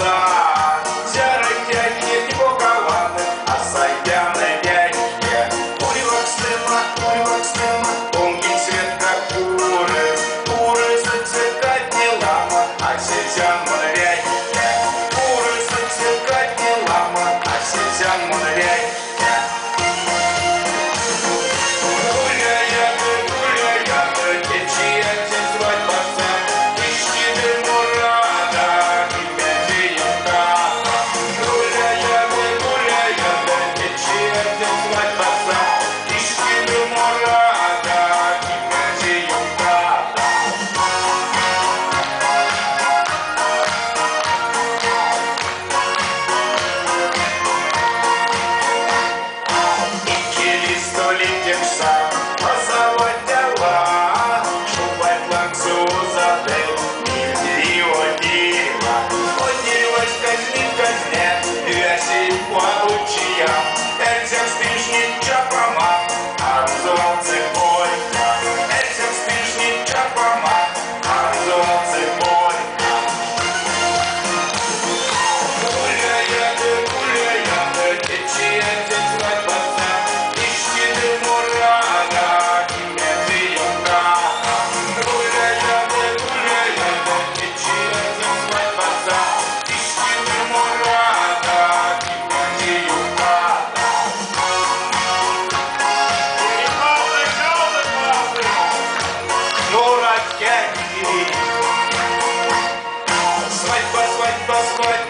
глаза. Серый тянет не бокованы, а саяны вячья. Куревок стыма, тонкий цвет, как куры. Куры зацветать не лама, а сельзян мудрячья. Куры зацветать не лама, а сельзян мудрячья. Свадьба, свадьба, свадьба.